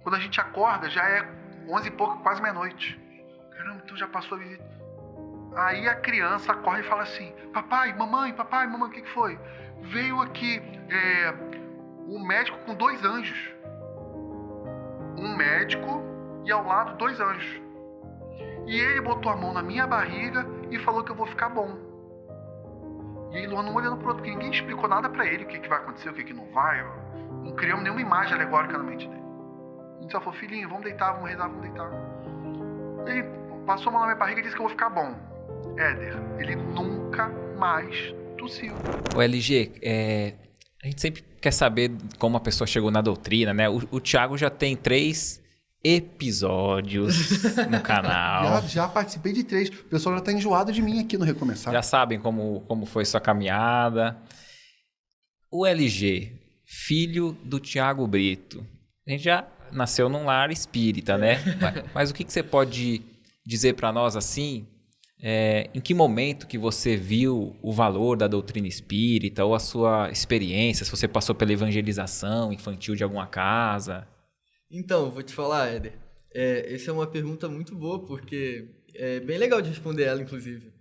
Quando a gente acorda, já é 11 e pouco, quase meia-noite. Caramba, então já passou a visita. Aí a criança acorda e fala assim, papai, mamãe, o que foi? Veio aqui um médico com 2 anjos. Um médico e ao lado 2 anjos. E ele botou a mão na minha barriga e falou que eu vou ficar bom. E aí Luan não olhando pro outro, porque ninguém explicou nada pra ele, o que vai acontecer, o que não vai. Não criamos nenhuma imagem alegórica na mente dele. A gente só falou, filhinho, vamos deitar, vamos rezar, vamos deitar. Ele passou a mão na minha barriga e disse que eu vou ficar bom. Éder, ele nunca mais tossiu. O LG, a gente sempre quer saber como a pessoa chegou na doutrina, né? O Thiago já tem 3 episódios no canal. Já participei de 3. O pessoal já tá enjoado de mim aqui no Recomeçar. Já sabem como foi sua caminhada. O LG, filho do Thiago Brito. A gente já nasceu num lar espírita, né? Mas o que você pode dizer para nós assim? Em que momento que você viu o valor da doutrina espírita ou a sua experiência, se você passou pela evangelização infantil de alguma casa? Então, vou te falar, Éder, essa é uma pergunta muito boa, porque é bem legal de responder ela, inclusive.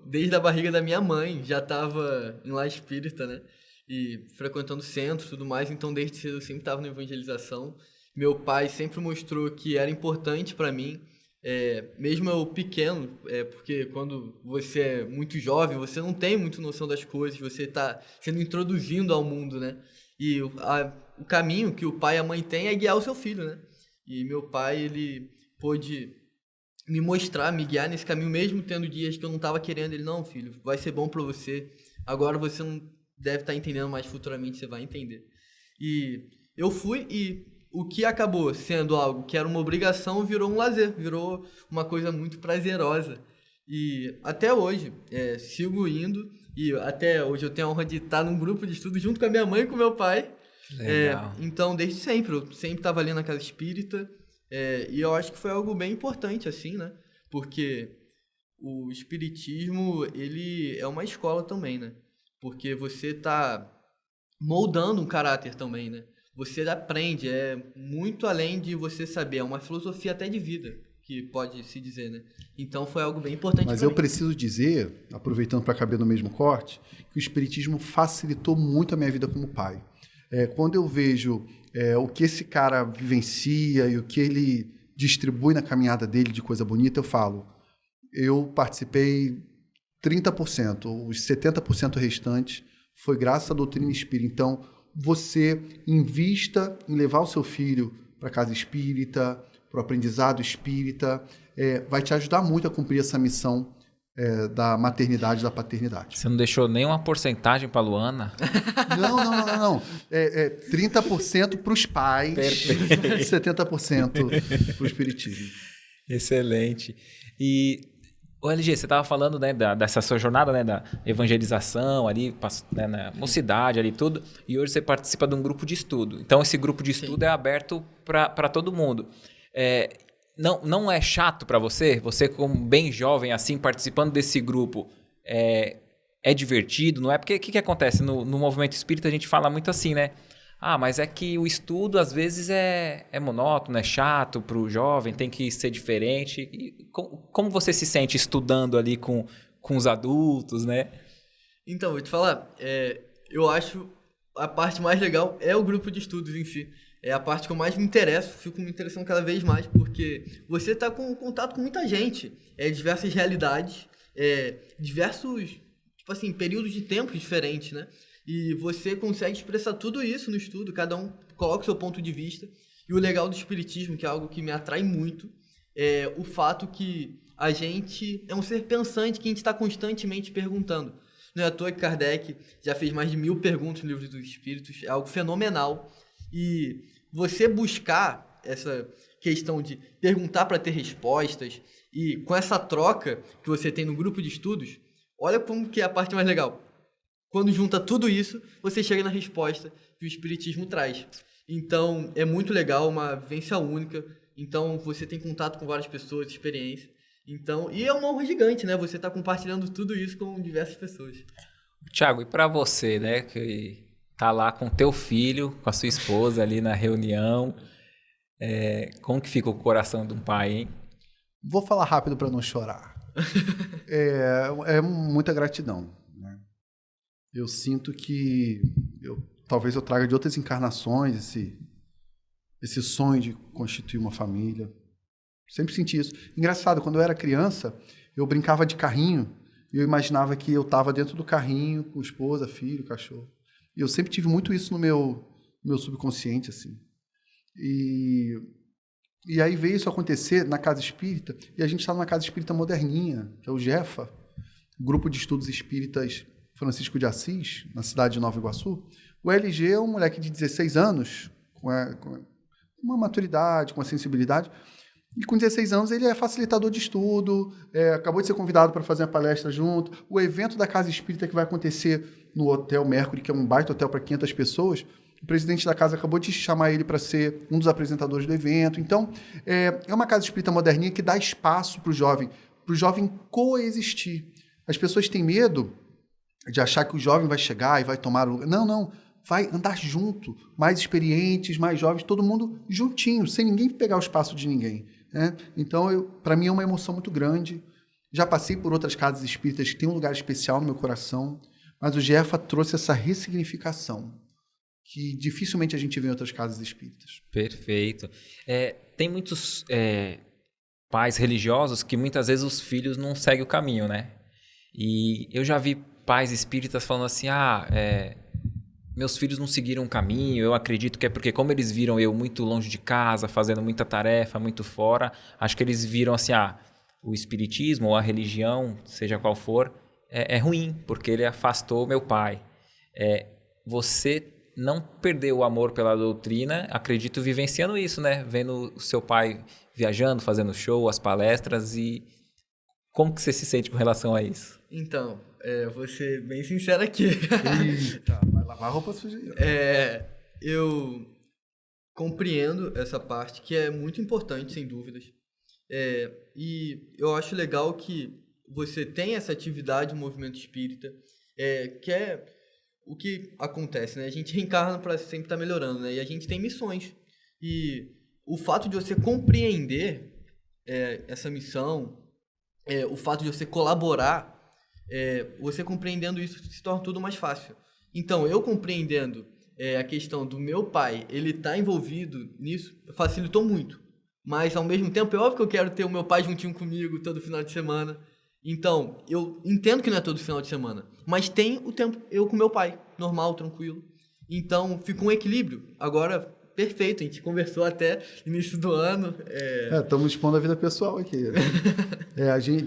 Desde a barriga da minha mãe, já estava em lar espírita, né? E frequentando centros e tudo mais, então desde cedo eu sempre estava na evangelização. Meu pai sempre mostrou que era importante para mim, mesmo eu pequeno, porque quando você é muito jovem, você não tem muita noção das coisas, você está sendo introduzindo ao mundo, né? E o caminho que o pai e a mãe têm é guiar o seu filho, né? E meu pai, ele pôde me mostrar, me guiar nesse caminho, mesmo tendo dias que eu não estava querendo. Ele, não, filho, vai ser bom para você. Agora você não deve estar entendendo, mas futuramente você vai entender. E eu fui, e o que acabou sendo algo que era uma obrigação virou um lazer, virou uma coisa muito prazerosa. E até hoje, sigo indo, e até hoje eu tenho a honra de estar num grupo de estudo junto com a minha mãe e com o meu pai. Legal. Então, desde sempre, eu sempre estava ali na casa espírita, e eu acho que foi algo bem importante, assim, né? Porque o espiritismo, ele é uma escola também, né? Porque você está moldando um caráter também, né? Você aprende, muito além de você saber, é uma filosofia até de vida, que pode se dizer, né? Então foi algo bem importante. Mas eu preciso dizer, aproveitando para caber no mesmo corte, que o espiritismo facilitou muito a minha vida como pai. Quando eu vejo o que esse cara vivencia e o que ele distribui na caminhada dele de coisa bonita, eu falo, eu participei 30%, os 70% restantes foi graças à doutrina espírita. Então, você invista em levar o seu filho para a casa espírita, para o aprendizado espírita, vai te ajudar muito a cumprir essa missão da maternidade e da paternidade. Você não deixou nenhuma porcentagem para a Luana? Não. 30% para os pais, Perfeito. 70% para o espiritismo. Excelente. E, o LG, você estava falando, né, dessa sua jornada, né, da evangelização ali, né, na mocidade ali tudo, e hoje você participa de um grupo de estudo. Então, esse grupo de estudo Sim. é aberto para todo mundo. Não é chato para você? Você, como bem jovem, assim, participando desse grupo, é divertido, não é? Porque o que acontece? No movimento espírita a gente fala muito assim, né? Ah, mas é que o estudo às vezes é monótono, é chato para o jovem, tem que ser diferente. E como você se sente estudando ali com os adultos, né? Então, vou te falar, eu acho a parte mais legal é o grupo de estudos em si. É a parte que eu mais me interesso, fico me interessando cada vez mais, porque você está com contato com muita gente, diversas realidades, diversos, tipo assim, períodos de tempo diferentes, né? E você consegue expressar tudo isso no estudo, cada um coloca o seu ponto de vista. E o legal do espiritismo, que é algo que me atrai muito, é o fato que a gente é um ser pensante, que a gente está constantemente perguntando. Não é à toa que Kardec já fez mais de 1000 perguntas no Livro dos Espíritos, é algo fenomenal. E você buscar essa questão de perguntar para ter respostas, e com essa troca que você tem no grupo de estudos, olha como que é a parte mais legal. Quando junta tudo isso, você chega na resposta que o espiritismo traz. Então, é muito legal, uma vivência única. Então, você tem contato com várias pessoas, experiência. Então, e é uma honra gigante, né? Você está compartilhando tudo isso com diversas pessoas. Thiago, e para você, né, que tá lá com teu filho, com a sua esposa ali na reunião. Como que fica o coração de um pai, hein? Vou falar rápido para não chorar. É muita gratidão, né? Eu sinto que talvez eu traga de outras encarnações esse sonho de constituir uma família. Sempre senti isso. Engraçado, quando eu era criança, eu brincava de carrinho e eu imaginava que eu estava dentro do carrinho com esposa, filho, cachorro. E eu sempre tive muito isso no meu subconsciente, assim. E aí veio isso acontecer na Casa Espírita, e a gente está numa Casa Espírita moderninha, que é o Jefa, Grupo de Estudos Espíritas Francisco de Assis, na cidade de Nova Iguaçu. O LG é um moleque de 16 anos, com uma maturidade, com uma sensibilidade, e com 16 anos ele é facilitador de estudo, acabou de ser convidado para fazer uma palestra junto. O evento da Casa Espírita que vai acontecer no Hotel Mercury, que é um baita hotel para 500 pessoas, o presidente da casa acabou de chamar ele para ser um dos apresentadores do evento. Então, é uma casa espírita moderninha que dá espaço para o jovem coexistir. As pessoas têm medo de achar que o jovem vai chegar e vai tomar o lugar. Não. Vai andar junto, mais experientes, mais jovens, todo mundo juntinho, sem ninguém pegar o espaço de ninguém, né? Então, para mim é uma emoção muito grande. Já passei por outras casas espíritas que têm um lugar especial no meu coração, mas o Jefa trouxe essa ressignificação que dificilmente a gente vê em outras casas espíritas. Perfeito. Tem muitos pais religiosos que muitas vezes os filhos não seguem o caminho, né? E eu já vi pais espíritas falando assim, meus filhos não seguiram o caminho, eu acredito que é porque como eles viram eu muito longe de casa, fazendo muita tarefa, muito fora, acho que eles viram assim, o espiritismo ou a religião, seja qual for, é ruim, porque ele afastou meu pai. Você não perdeu o amor pela doutrina, acredito vivenciando isso, né? Vendo o seu pai viajando, fazendo show, as palestras, e como que você se sente com relação a isso? Então, vou ser bem sincero aqui. Eita, vai lavar a roupa suja aí. Eu compreendo essa parte, que é muito importante, sem dúvidas. E eu acho legal que você tem essa atividade no movimento espírita, que é o que acontece, né? A gente reencarna para sempre estar melhorando, né? E a gente tem missões. E o fato de você compreender essa missão, o fato de você colaborar, você compreendendo isso se torna tudo mais fácil. Então, eu compreendendo a questão do meu pai, ele estar envolvido nisso, facilitou muito. Mas, ao mesmo tempo, é óbvio que eu quero ter o meu pai juntinho comigo todo final de semana. Então, eu entendo que não é todo final de semana, mas tem o tempo eu com meu pai, normal, tranquilo. Então, fica um equilíbrio. Agora, perfeito, a gente conversou até início do ano. Estamos expondo a vida pessoal aqui.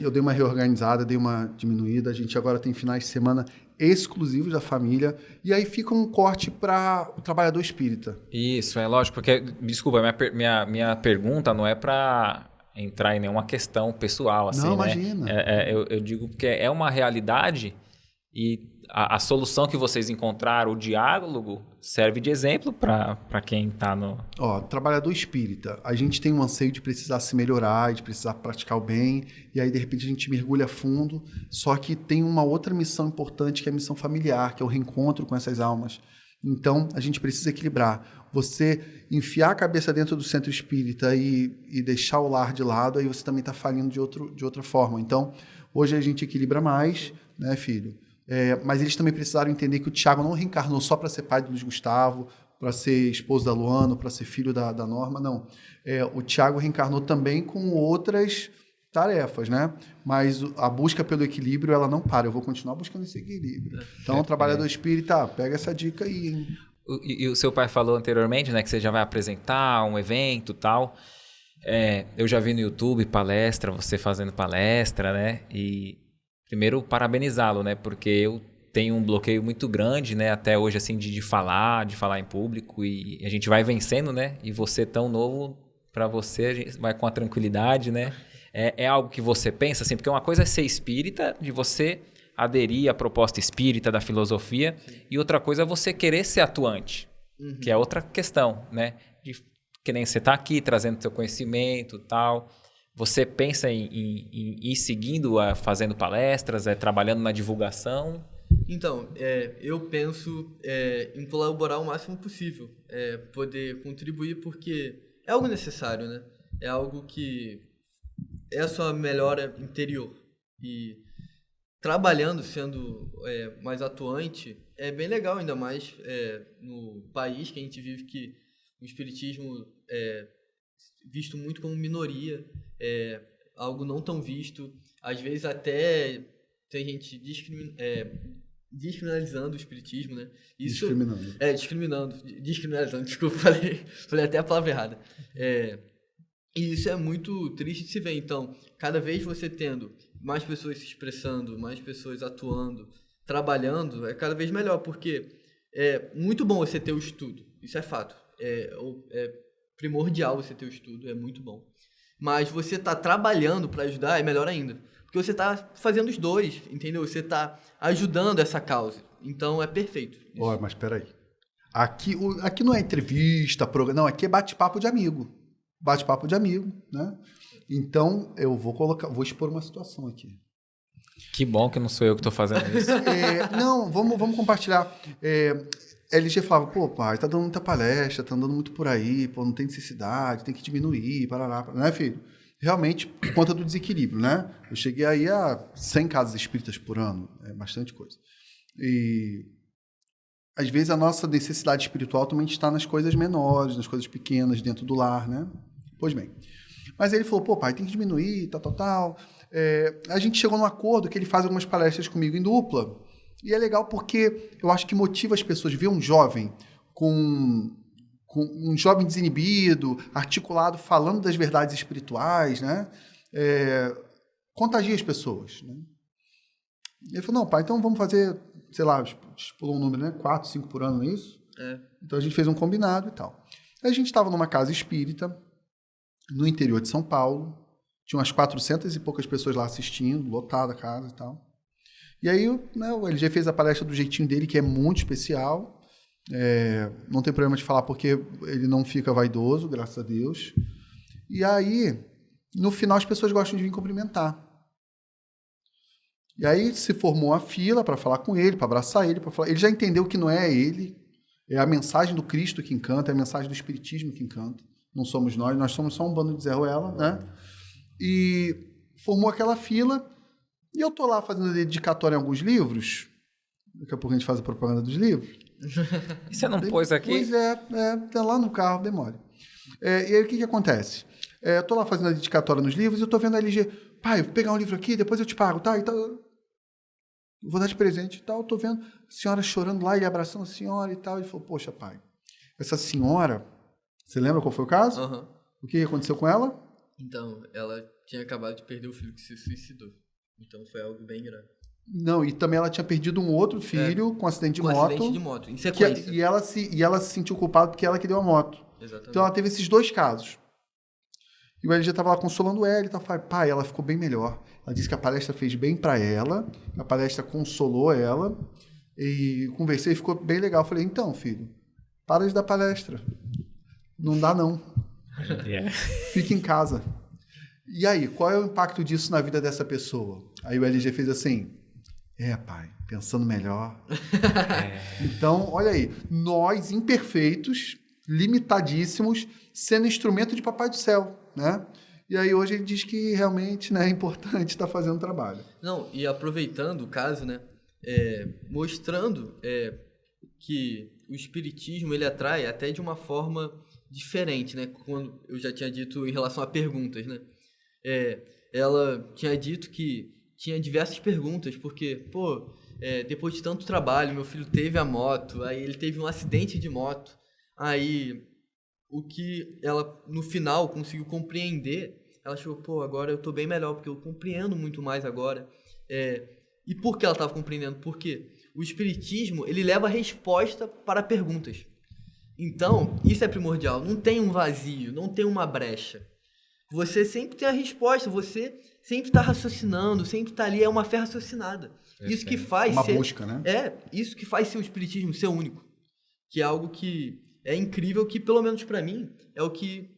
Eu dei uma reorganizada, dei uma diminuída. A gente agora tem finais de semana exclusivos da família. E aí fica um corte para o trabalhador espírita. Isso, é lógico, porque, desculpa, minha pergunta não é para entrar em nenhuma questão pessoal, assim, não, né? Imagina. Eu digo porque é uma realidade e a solução que vocês encontraram, o diálogo, serve de exemplo para quem está no... Trabalhador espírita, a gente tem um anseio de precisar se melhorar, de precisar praticar o bem, e aí de repente a gente mergulha fundo, só que tem uma outra missão importante, que é a missão familiar, que é o reencontro com essas almas. Então, a gente precisa equilibrar. Você enfiar a cabeça dentro do centro espírita e deixar o lar de lado, aí você também está falindo de outra forma. Então, hoje a gente equilibra mais, né, filho? Mas eles também precisaram entender que o Tiago não reencarnou só para ser pai do Luiz Gustavo, para ser esposo da Luana, para ser filho da Norma, não. O Tiago reencarnou também com outras tarefas, né? Mas a busca pelo equilíbrio, ela não para. Eu vou continuar buscando esse equilíbrio. Então, trabalhador espírita, pega essa dica aí, hein? E o seu pai falou anteriormente, né, que você já vai apresentar um evento e tal. Eu já vi no YouTube palestra, você fazendo palestra, né? E primeiro parabenizá-lo, né? Porque eu tenho um bloqueio muito grande, né? Até hoje, assim, de falar em público, e a gente vai vencendo, né? E você tão novo, para você, a gente vai com a tranquilidade, né? É algo que você pensa, assim, porque uma coisa é ser espírita, de você aderir à proposta espírita da filosofia, sim, e outra coisa é você querer ser atuante, que é outra questão, né? Que nem você está aqui, trazendo seu conhecimento e tal. Você pensa em ir seguindo, fazendo palestras, trabalhando na divulgação? Então, eu penso em colaborar o máximo possível, poder contribuir, porque é algo necessário, né? É algo que é a sua melhora interior. E trabalhando, sendo mais atuante, é bem legal, ainda mais no país que a gente vive, que o espiritismo é visto muito como minoria, algo não tão visto, às vezes até tem gente descriminalizando o espiritismo, né? Isso, descriminalizando, desculpa, falei até a palavra errada. E isso é muito triste de se ver. Então, cada vez você tendo mais pessoas se expressando, mais pessoas atuando, trabalhando, é cada vez melhor, porque é muito bom você ter o estudo, isso é fato. É primordial você ter o estudo, é muito bom. Mas você tá trabalhando para ajudar é melhor ainda. Porque você tá fazendo os dois, entendeu? Você tá ajudando essa causa. Então é perfeito. Ó, mas peraí. Aqui não é entrevista, programa. Não, aqui é bate-papo de amigo. Bate-papo de amigo, né? Então, eu vou expor uma situação aqui. Que bom que não sou eu que estou fazendo isso. Não, vamos compartilhar. LG falava, pô, pai, tá dando muita palestra, tá andando muito por aí, pô, não tem necessidade, tem que diminuir, parará, né, filho? Realmente, por conta do desequilíbrio, né? Eu cheguei aí a 100 casas espíritas por ano, é bastante coisa. E, às vezes, a nossa necessidade espiritual também está nas coisas menores, nas coisas pequenas, dentro do lar, né? Pois bem. Mas ele falou, pô, pai, tem que diminuir, tal. A gente chegou num acordo que ele faz algumas palestras comigo em dupla. E é legal porque eu acho que motiva as pessoas. Ver um jovem com um jovem desinibido, articulado, falando das verdades espirituais, né? Contagia as pessoas, né? Ele falou, não, pai, então vamos fazer, sei lá, pulou um número, né? 4, 5 por ano, não é isso? Então a gente fez um combinado e tal. Aí a gente estava numa casa espírita, no interior de São Paulo, tinha umas 400 e poucas pessoas lá assistindo, lotada a casa e tal. E aí, né, o LG fez a palestra do jeitinho dele, que é muito especial. Não tem problema de falar, porque ele não fica vaidoso, graças a Deus. E aí, no final, as pessoas gostam de vir cumprimentar. E aí se formou a fila para falar com ele, para abraçar ele, para falar. Ele já entendeu que não é ele, é a mensagem do Cristo que encanta, é a mensagem do Espiritismo que encanta. Não somos nós somos só um bando de Zé Ruela, né? E formou aquela fila. E eu tô lá fazendo dedicatória em alguns livros. Daqui a pouco a gente faz a propaganda dos livros. E você não pôs aqui? Pois tá lá no carro, demora. E aí o que acontece? Eu tô lá fazendo a dedicatória nos livros e eu tô vendo a LG, pai, vou pegar um livro aqui, depois eu te pago, tá? Eu vou dar de presente e tal. Eu tô vendo a senhora chorando lá e abraçando a senhora e tal. Ele falou, poxa, pai, essa senhora, você lembra qual foi o caso? Uhum. O que aconteceu com ela? Então, ela tinha acabado de perder o filho que se suicidou. Então foi algo bem grave. Não, e também ela tinha perdido um outro filho com acidente de moto. Acidente de moto, em sequência. E ela se sentiu culpada porque ela que deu a moto. Exatamente. Então ela teve esses dois casos. E o LG estava lá consolando ela e tal. Falei, pai, ela ficou bem melhor. Ela disse que a palestra fez bem para ela, a palestra consolou ela. E conversei e ficou bem legal. Falei, então, filho, para de dar palestra. Não dá, não. Fica em casa. E aí, qual é o impacto disso na vida dessa pessoa? Aí o LG fez assim, pai, pensando melhor. Então, olha aí, nós imperfeitos, limitadíssimos, sendo instrumento de Papai do Céu, né? E aí hoje ele diz que realmente, né, é importante estar fazendo o trabalho. Não, e aproveitando o caso, né, mostrando que o espiritismo ele atrai até de uma forma diferente, né? Quando eu já tinha dito em relação a perguntas, né? Ela tinha dito que tinha diversas perguntas, porque, depois de tanto trabalho, meu filho teve a moto, aí ele teve um acidente de moto, aí o que ela, no final, conseguiu compreender, ela chegou, agora eu tô bem melhor, porque eu compreendo muito mais agora. E por que ela estava compreendendo? Porque o espiritismo, ele leva a resposta para perguntas. Então, isso é primordial, não tem um vazio, não tem uma brecha. Você sempre tem a resposta, você sempre está raciocinando, sempre está ali, é uma fé raciocinada. Isso que faz uma busca, né? Isso que faz ser o espiritismo ser único. Que é algo que é incrível, que pelo menos para mim é o que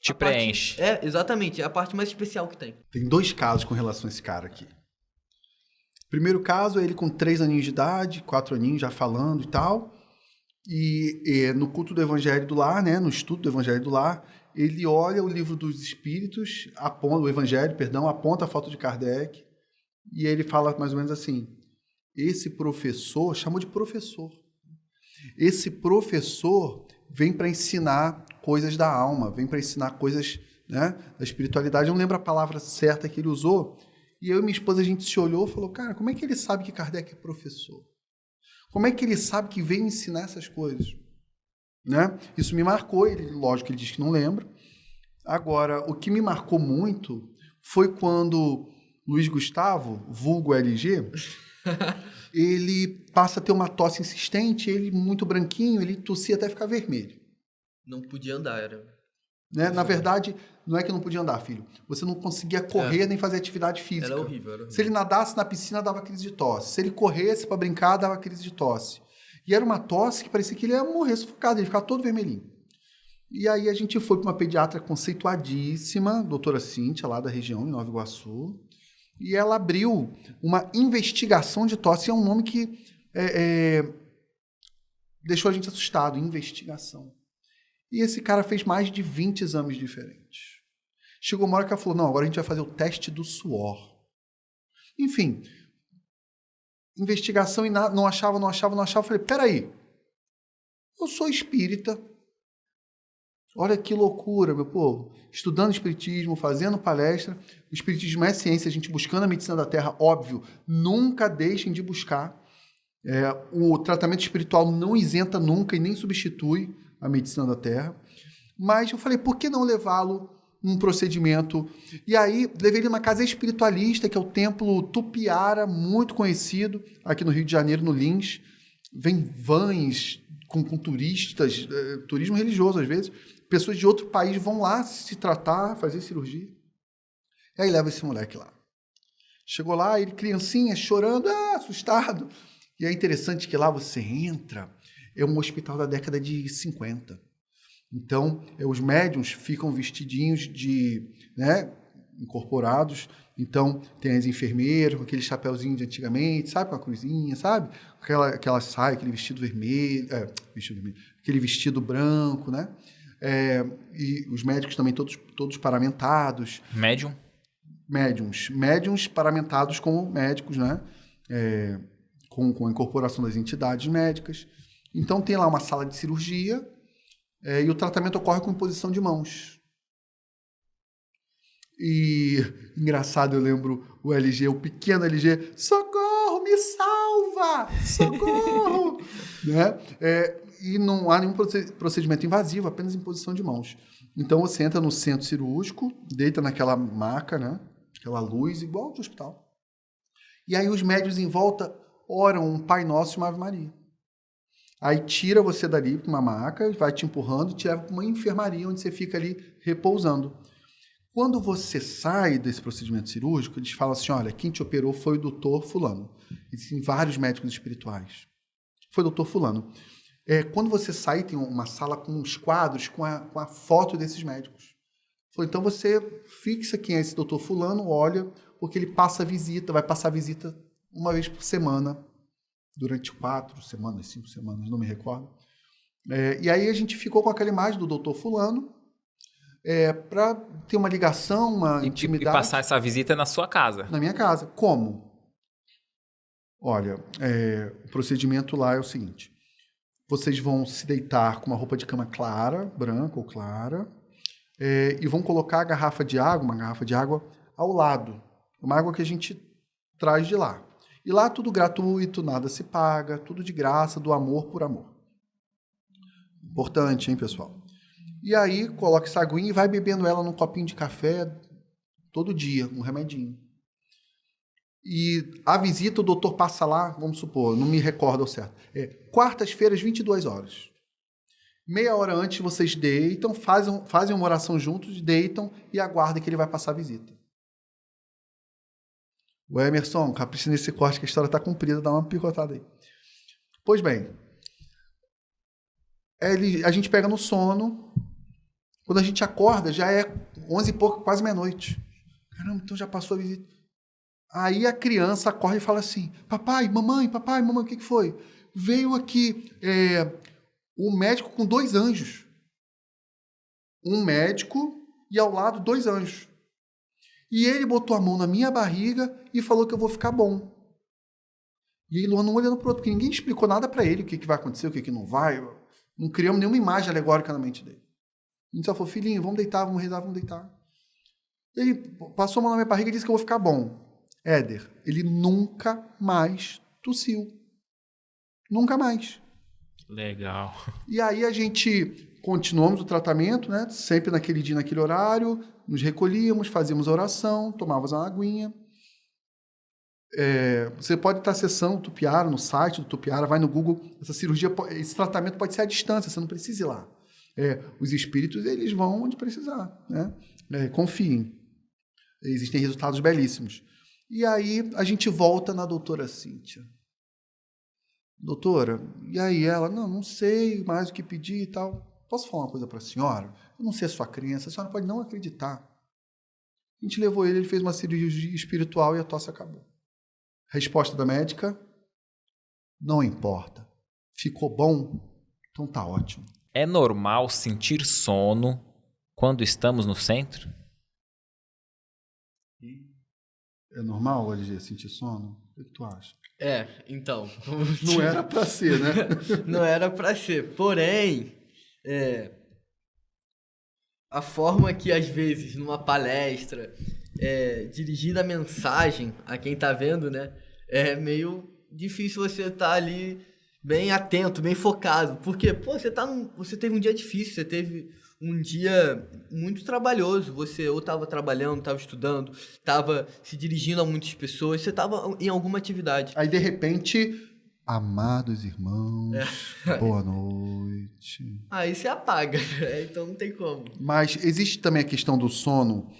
te preenche. Exatamente, é a parte mais especial que tem. Tem dois casos com relação a esse cara aqui. Primeiro caso, ele com 3 aninhos de idade, 4 aninhos já falando e tal. E no culto do Evangelho do Lar, né, no estudo do Evangelho do Lar, ele olha o livro dos Espíritos, o Evangelho, aponta a foto de Kardec, e ele fala mais ou menos assim, esse professor, chamou de professor, esse professor vem para ensinar coisas da alma, vem para ensinar coisas, né, da espiritualidade. Eu não lembro a palavra certa que ele usou, e eu e minha esposa, a gente se olhou e falou, cara, como é que ele sabe que Kardec é professor? Como é que ele sabe que veio ensinar essas coisas? Né? Isso me marcou, lógico que ele diz que não lembra. Agora, o que me marcou muito foi quando Luiz Gustavo, vulgo LG, ele passa a ter uma tosse insistente, ele muito branquinho, ele tossia até ficar vermelho. Não podia andar, era... Né? Na verdade, não é que não podia andar, filho. Você não conseguia correr nem fazer atividade física. Era horrível. Se ele nadasse na piscina, dava crise de tosse. Se ele corresse para brincar, dava crise de tosse. E era uma tosse que parecia que ele ia morrer sufocado, ele ficava todo vermelhinho. E aí a gente foi para uma pediatra conceituadíssima, doutora Cíntia, lá da região, em Nova Iguaçu, e ela abriu uma investigação de tosse. É um nome que deixou a gente assustado, investigação. E esse cara fez mais de 20 exames diferentes. Chegou uma hora que ela falou, não, agora a gente vai fazer o teste do suor. Enfim, investigação e não achava. Eu falei, peraí, eu sou espírita. Olha que loucura, meu povo. Estudando espiritismo, fazendo palestra. O espiritismo é ciência, a gente buscando a medicina da Terra, óbvio. Nunca deixem de buscar. O tratamento espiritual não isenta nunca e nem substitui a medicina da Terra. Mas eu falei, por que não levá-lo num procedimento? E aí, levei ele numa casa espiritualista, que é o Templo Tupiara, muito conhecido, aqui no Rio de Janeiro, no Lins. Vem vans com turistas, turismo religioso às vezes. Pessoas de outro país vão lá se tratar, fazer cirurgia. E aí leva esse moleque lá. Chegou lá, ele criancinha, chorando, assustado. E é interessante que lá você entra, é um hospital da década de 50. Então, os médiuns ficam vestidinhos incorporados. Então, tem as enfermeiras com aquele chapeuzinho de antigamente, sabe? Com a cruzinha, sabe? Aquela saia, aquele vestido vermelho, aquele vestido branco, né? E os médicos também todos paramentados. Médiuns paramentados como médicos, né? Com a incorporação das entidades médicas. Então, tem lá uma sala de cirurgia e o tratamento ocorre com imposição de mãos. E, engraçado, eu lembro o LG, o pequeno LG, socorro, me salva, socorro! Né? E não há nenhum procedimento invasivo, apenas imposição de mãos. Então, você entra no centro cirúrgico, deita naquela maca, né? Aquela luz, igual de hospital. E aí os médios em volta oram um Pai Nosso e uma Ave Maria. Aí tira você dali para uma maca, vai te empurrando e te leva para uma enfermaria, onde você fica ali repousando. Quando você sai desse procedimento cirúrgico, eles falam assim, olha, quem te operou foi o doutor fulano. Existem vários médicos espirituais. Foi o doutor fulano. Quando você sai, tem uma sala com uns quadros com a foto desses médicos. Então você fixa quem é esse doutor fulano, olha, porque ele passa visita, vai passar visita uma vez por semana, durante 4 semanas, 5 semanas, não me recordo. E aí a gente ficou com aquela imagem do doutor fulano, para ter uma ligação, uma intimidade. E passar essa visita na sua casa. Na minha casa. Como? Olha, o procedimento lá é o seguinte. Vocês vão se deitar com uma roupa de cama clara, branca ou clara, e vão colocar uma garrafa de água ao lado. Uma água que a gente traz de lá. E lá tudo gratuito, nada se paga, tudo de graça, do amor por amor. Importante, hein, pessoal? E aí, coloca essa aguinha e vai bebendo ela num copinho de café todo dia, um remedinho. E a visita, o doutor passa lá, vamos supor, não me recordo ao certo. Quartas-feiras, 22 horas. Meia hora antes vocês deitam, fazem uma oração juntos, deitam e aguardam que ele vai passar a visita. O Emerson, capricha nesse corte que a história está comprida, dá uma picotada aí. Pois bem, a gente pega no sono, quando a gente acorda já é 11 e pouco, quase meia-noite. Caramba, então já passou a visita. Aí a criança acorda e fala assim, papai, mamãe, o que foi? Veio aqui um médico com 2 anjos. Um médico e ao lado 2 anjos. E ele botou a mão na minha barriga e falou que eu vou ficar bom. E aí Luana um olhando pro outro, porque ninguém explicou nada para ele, o que vai acontecer, o que não vai. Não criamos nenhuma imagem alegórica na mente dele. A gente só falou, filhinho, vamos deitar, vamos rezar, vamos deitar. Ele passou a mão na minha barriga e disse que eu vou ficar bom. Éder, ele nunca mais tossiu. Nunca mais. Legal. E aí a gente continuamos o tratamento, né? Sempre naquele dia, naquele horário, nos recolhíamos, fazíamos a oração, tomávamos uma aguinha. Você pode estar acessando o Tupiara, no site do Tupiara, vai no Google, esse tratamento pode ser à distância, você não precisa ir lá. Os espíritos, eles vão onde precisar, né? Confiem. Existem resultados belíssimos. E aí a gente volta na doutora Cíntia. Doutora, e aí ela, não sei mais o que pedir e tal. Posso falar uma coisa para a senhora? Eu não sei a sua crença, a senhora pode não acreditar. A gente levou ele fez uma cirurgia espiritual e a tosse acabou. Resposta da médica, não importa. Ficou bom? Então tá ótimo. É normal sentir sono quando estamos no centro? É normal, LG, sentir sono? O que tu acha? Então. Não era pra ser, né? Não era pra ser. Porém, a forma que, às vezes, numa palestra, dirigir a mensagem a quem tá vendo, né? É meio difícil você estar ali bem atento, bem focado. Porque, você teve um dia difícil, você teve um dia muito trabalhoso. Você ou estava trabalhando, estava estudando, estava se dirigindo a muitas pessoas, você estava em alguma atividade. Aí, de repente, amados irmãos, boa noite. Aí você apaga, então não tem como. Mas existe também a questão do sono.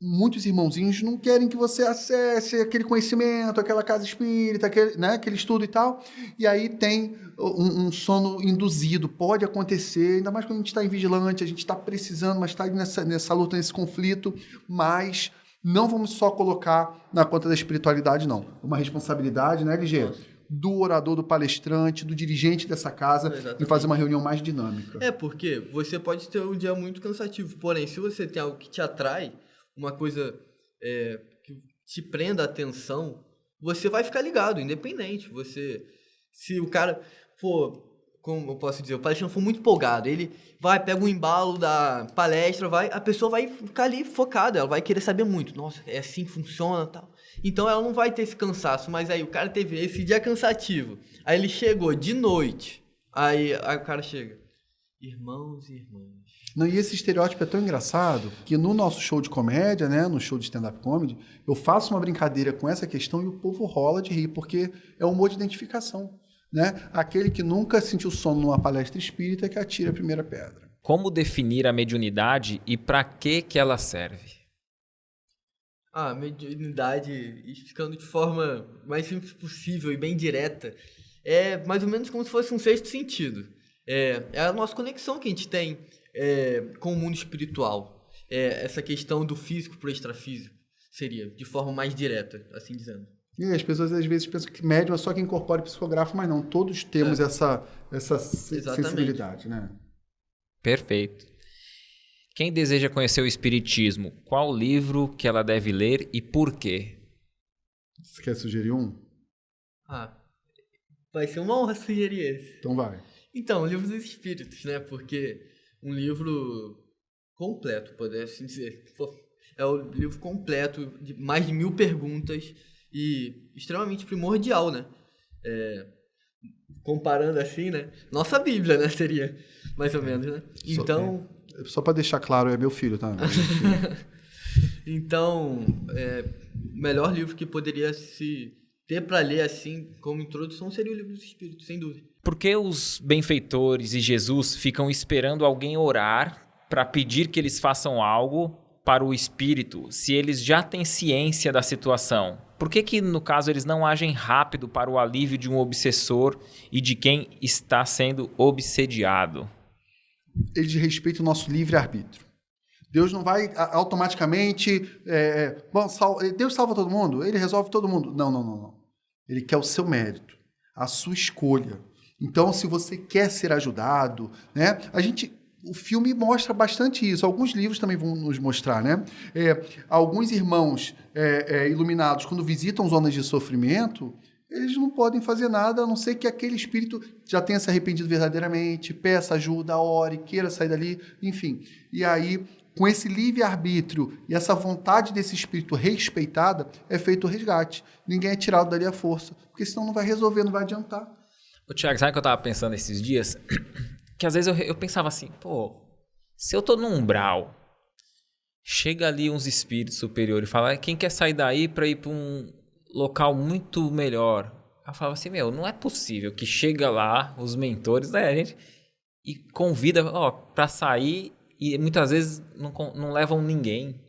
Muitos irmãozinhos não querem que você acesse aquele conhecimento, aquela casa espírita, aquele estudo e tal. E aí tem um sono induzido. Pode acontecer, ainda mais quando a gente está em vigilante, a gente está precisando, mas está nessa luta, nesse conflito. Mas não vamos só colocar na conta da espiritualidade, não. Uma responsabilidade, né, LG? Nossa. Do orador, do palestrante, do dirigente dessa casa, em fazer uma reunião mais dinâmica. Porque você pode ter um dia muito cansativo. Porém, se você tem algo que te atrai, uma coisa que te prenda a atenção, você vai ficar ligado, independente. Se o cara for, como eu posso dizer, o palestrante for muito empolgado, ele pega um embalo da palestra, a pessoa vai ficar ali focada, ela vai querer saber muito. Nossa, é assim que funciona e tal. Então ela não vai ter esse cansaço, mas aí o cara teve esse dia cansativo. Aí ele chegou de noite, aí o cara chega, irmãos e irmãs. Não, e esse estereótipo é tão engraçado que no nosso show de comédia, né, no show de stand-up comedy, eu faço uma brincadeira com essa questão e o povo rola de rir, porque é um humor de identificação. Né? Aquele que nunca sentiu sono numa palestra espírita que atira a primeira pedra. Como definir a mediunidade e para que ela serve? A mediunidade, explicando de forma mais simples possível e bem direta, é mais ou menos como se fosse um sexto sentido. É a nossa conexão que a gente tem com o mundo espiritual. Essa questão do físico para o extrafísico seria, de forma mais direta, assim dizendo. E as pessoas às vezes pensam que médium é só quem incorpora psicógrafo, mas não, todos temos essa sensibilidade, né? Perfeito. Quem deseja conhecer o Espiritismo, qual livro que ela deve ler e por quê? Você quer sugerir um? Vai ser uma honra sugerir esse. Então vai. Então, o Livro dos Espíritos, né? Porque um livro completo, pudesse dizer. É o livro completo, de mais de 1000 perguntas e extremamente primordial, né? Comparando assim, né? Nossa Bíblia, né? Seria mais ou menos, né? Então... Só para deixar claro, é meu filho, tá? Então, o melhor livro que poderia se ter para ler assim, como introdução, seria o Livro dos Espíritos, sem dúvida. Por que os benfeitores e Jesus ficam esperando alguém orar para pedir que eles façam algo para o espírito, se eles já têm ciência da situação? Por que, no caso, eles não agem rápido para o alívio de um obsessor e de quem está sendo obsediado? Eles respeitam o nosso livre-arbítrio. Deus não vai automaticamente... Deus salva todo mundo? Ele resolve todo mundo? Não. Ele quer o seu mérito, a sua escolha. Então, se você quer ser ajudado, né? O filme mostra bastante isso. Alguns livros também vão nos mostrar, né? Alguns irmãos iluminados, quando visitam zonas de sofrimento, eles não podem fazer nada, a não ser que aquele espírito já tenha se arrependido verdadeiramente, peça ajuda, ore, queira sair dali, enfim. E aí, com esse livre-arbítrio e essa vontade desse espírito respeitada, é feito o resgate. Ninguém é tirado dali à força, porque senão não vai resolver, não vai adiantar. Ô, Thiago, sabe o que eu tava pensando esses dias? Que às vezes eu pensava assim, se eu tô num umbral, chega ali uns espíritos superiores e fala, quem quer sair daí para ir para um local muito melhor? Eu falava assim, não é possível que chega lá os mentores, né, a gente, e convida, para sair e muitas vezes não levam ninguém.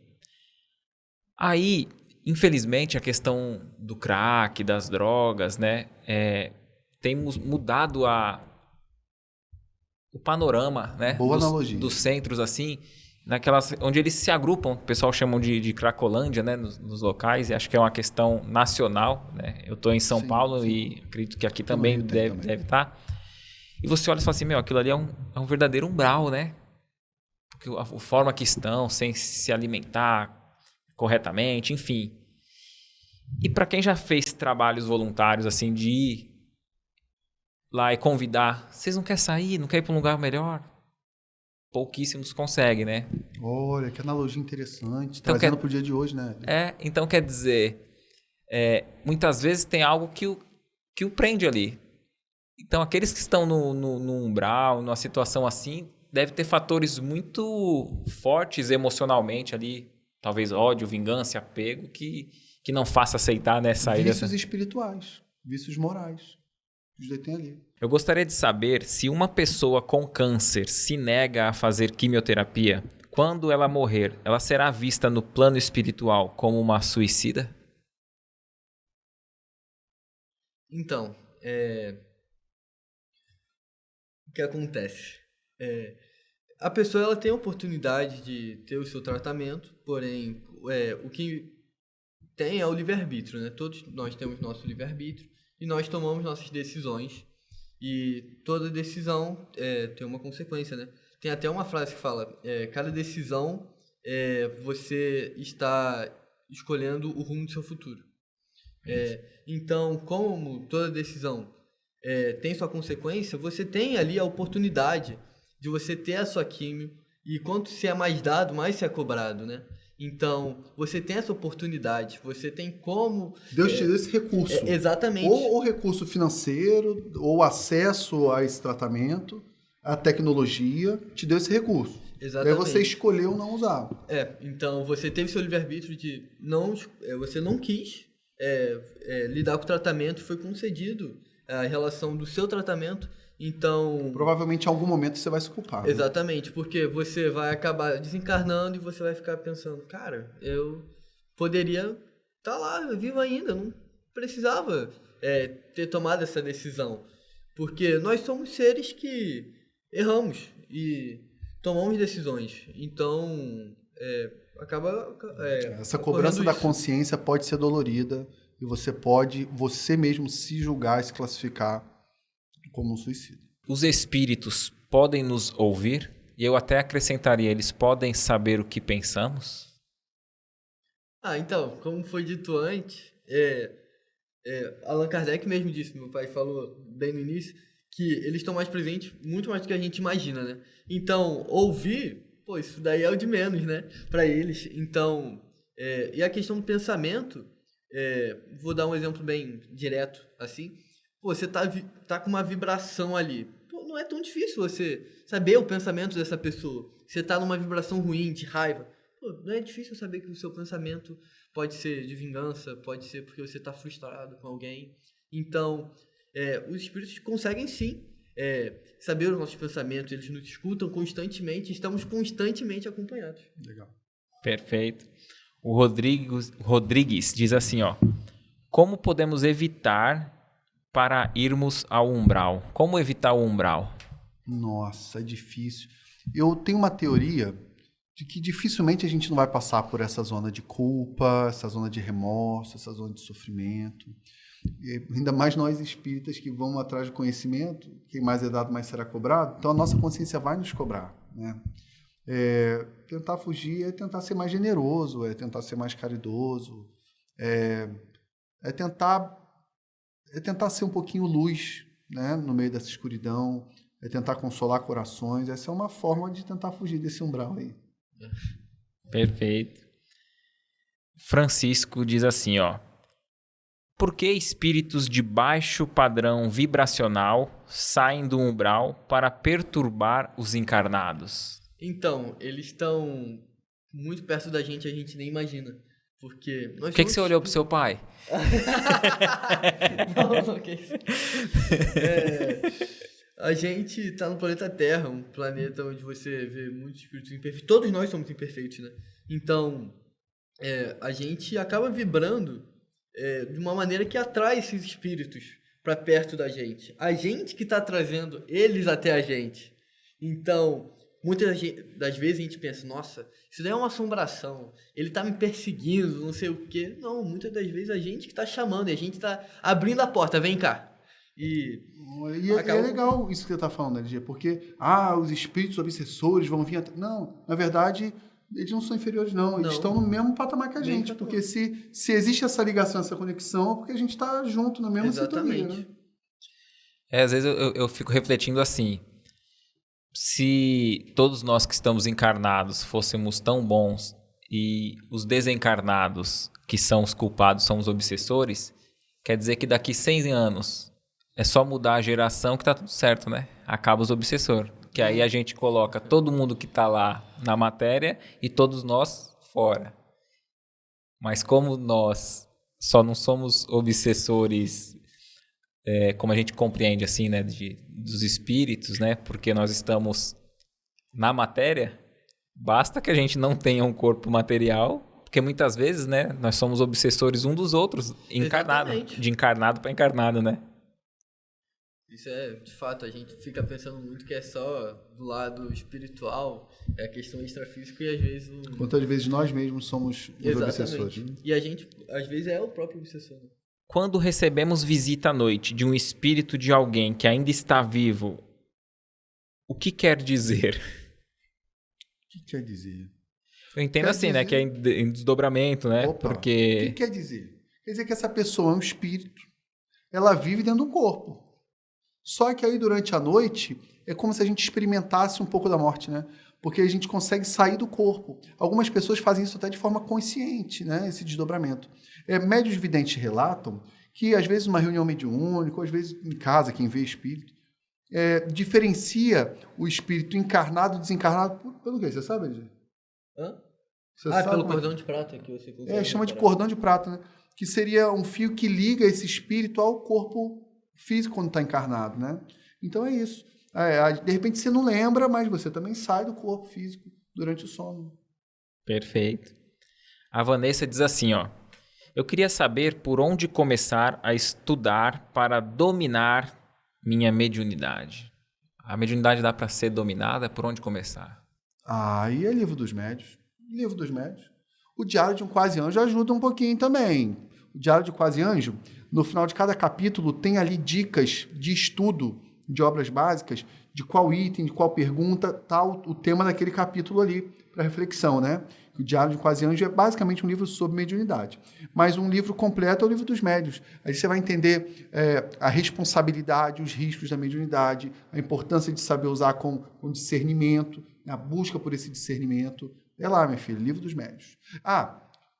Aí, infelizmente, a questão do crack, das drogas, né, tem mudado o panorama, né? Boa analogia. Dos centros, assim, onde eles se agrupam, o pessoal chamam de Cracolândia, né? Nos locais, e acho que é uma questão nacional, né? Eu estou em São Paulo e acredito que aqui também deve estar. E você olha e fala assim, aquilo ali é um verdadeiro umbral, né? Porque a forma que estão, sem se alimentar corretamente, enfim. E para quem já fez trabalhos voluntários, assim, de ir lá e convidar, vocês não querem sair, não querem ir para um lugar melhor? Pouquíssimos conseguem, né? Olha, que analogia interessante, então, trazendo para o dia de hoje, né? Então quer dizer, muitas vezes tem algo que o prende ali. Então aqueles que estão no umbral, numa situação assim, deve ter fatores muito fortes emocionalmente ali, talvez ódio, vingança, apego, que não faça aceitar, né, sair vícios espirituais, vícios morais. Os dois tem ali. Eu gostaria de saber se uma pessoa com câncer se nega a fazer quimioterapia, quando ela morrer, ela será vista no plano espiritual como uma suicida? Então, o que acontece? A pessoa ela tem a oportunidade de ter o seu tratamento, porém, o que tem é o livre-arbítrio, né? Todos nós temos nosso livre-arbítrio e nós tomamos nossas decisões. E toda decisão tem uma consequência, né? Tem até uma frase que fala, cada decisão você está escolhendo o rumo do seu futuro. Então, como toda decisão tem sua consequência, você tem ali a oportunidade de você ter a sua químio, e quanto se é mais dado, mais se é cobrado, né? Então, você tem essa oportunidade, você tem como... Deus te deu esse recurso. Exatamente. Ou recurso financeiro, ou acesso a esse tratamento, a tecnologia, te deu esse recurso. Exatamente. Aí você escolheu não usar. Então você teve seu livre-arbítrio de você não quis lidar com o tratamento, foi concedido a relação do seu tratamento. Então... provavelmente em algum momento você vai se culpar. Exatamente, né? Porque você vai acabar desencarnando e você vai ficar pensando, cara, eu poderia estar lá, vivo ainda, não precisava ter tomado essa decisão. Porque nós somos seres que erramos e tomamos decisões. Então, acaba... essa cobrança da consciência pode ser dolorida e você pode, você mesmo, se julgar e se classificar como um suicida. Os espíritos podem nos ouvir? E eu até acrescentaria, eles podem saber o que pensamos? Então, como foi dito antes, Allan Kardec mesmo disse, meu pai falou bem no início, que eles estão mais presentes, muito mais do que a gente imagina, né? Então, ouvir, isso daí é o de menos, né? Para eles. Então, e a questão do pensamento, vou dar um exemplo bem direto, assim. Você tá com uma vibração ali. Não é tão difícil você saber o pensamento dessa pessoa. Você tá numa vibração ruim, de raiva. Não é difícil saber que o seu pensamento pode ser de vingança, pode ser porque você tá frustrado com alguém. Então, os espíritos conseguem sim saber os nossos pensamentos, eles nos escutam constantemente, estamos constantemente acompanhados. Legal. Perfeito. O Rodrigues diz assim, como podemos evitar para irmos ao umbral? Como evitar o umbral? Nossa, é difícil. Eu tenho uma teoria de que dificilmente a gente não vai passar por essa zona de culpa, essa zona de remorso, essa zona de sofrimento. E ainda mais nós espíritas que vamos atrás do conhecimento, quem mais é dado, mais será cobrado. Então a nossa consciência vai nos cobrar, né? Tentar fugir é tentar ser mais generoso, é tentar ser mais caridoso, é tentar ser um pouquinho luz, né, no meio dessa escuridão, é tentar consolar corações. Essa é uma forma de tentar fugir desse umbral aí. Perfeito. Francisco diz assim, ó: por que espíritos de baixo padrão vibracional saem do umbral para perturbar os encarnados? Então, eles estão muito perto da gente, a gente nem imagina. Porque Por que você olhou pro seu pai? Não, que isso. A gente tá no planeta Terra, um planeta onde você vê muitos espíritos imperfeitos. Todos nós somos imperfeitos, né? Então, a gente acaba vibrando de uma maneira que atrai esses espíritos para perto da gente. A gente que tá trazendo eles até a gente. Então, muitas das vezes a gente pensa, nossa, isso daí é uma assombração, ele tá me perseguindo, não sei o quê. Não, muitas das vezes a gente que tá chamando, a gente tá abrindo a porta, vem cá. E é legal isso que você tá falando, LG, porque os espíritos obsessores vão vir... Não, na verdade, eles não são inferiores, não. Eles estão no mesmo patamar que a gente, porque se existe essa ligação, essa conexão, é porque a gente está junto na mesma sintonia, né? Às vezes eu fico refletindo assim, se todos nós que estamos encarnados fôssemos tão bons e os desencarnados, que são os culpados, são os obsessores, quer dizer que daqui 100 anos é só mudar a geração que tá tudo certo, né? Acaba os obsessores. Que aí a gente coloca todo mundo que tá lá na matéria e todos nós fora. Mas como nós só não somos obsessores, como a gente compreende assim, né, dos espíritos, né, porque nós estamos na matéria, basta que a gente não tenha um corpo material, porque muitas vezes, né, nós somos obsessores um dos outros, encarnado, de encarnado para encarnado, né? Isso de fato, a gente fica pensando muito que é só do lado espiritual, é a questão extrafísica e às vezes... Quantas vezes nós mesmos somos os obsessores. E a gente, às vezes, é o próprio obsessor. Quando recebemos visita à noite de um espírito de alguém que ainda está vivo, o que quer dizer? O que quer dizer? Eu entendo assim, né? Que é em desdobramento, né? Opa, porque... O que quer dizer? Quer dizer que essa pessoa é um espírito, ela vive dentro do corpo. Só que aí, durante a noite, é como se a gente experimentasse um pouco da morte, né? Porque a gente consegue sair do corpo. Algumas pessoas fazem isso até de forma consciente, né? Esse desdobramento. Médios videntes relatam que, às vezes, numa reunião mediúnica, ou às vezes em casa, quem vê espírito, diferencia o espírito encarnado e desencarnado pelo quê? Você sabe, Edgar? Você sabe pelo cordão de prata que você consegue. Chama de cordão de prata, né? Que seria um fio que liga esse espírito ao corpo físico quando está encarnado, né? Então é isso. De repente você não lembra, mas você também sai do corpo físico durante o sono. Perfeito. A Vanessa diz assim, ó: eu queria saber por onde começar a estudar para dominar minha mediunidade. A mediunidade dá para ser dominada? Por onde começar? E é Livro dos Médiuns. Livro dos Médiuns. O Diário de um Quase Anjo ajuda um pouquinho também. O Diário de Quase Anjo, no final de cada capítulo, tem ali dicas de estudo de obras básicas, de qual item, de qual pergunta, tal o tema daquele capítulo ali, para reflexão, né? O Diário de um Quase Anjo é basicamente um livro sobre mediunidade. Mas um livro completo é o Livro dos Médiuns. Aí você vai entender a responsabilidade, os riscos da mediunidade, a importância de saber usar com discernimento, a busca por esse discernimento. É lá, minha filha, Livro dos Médiuns.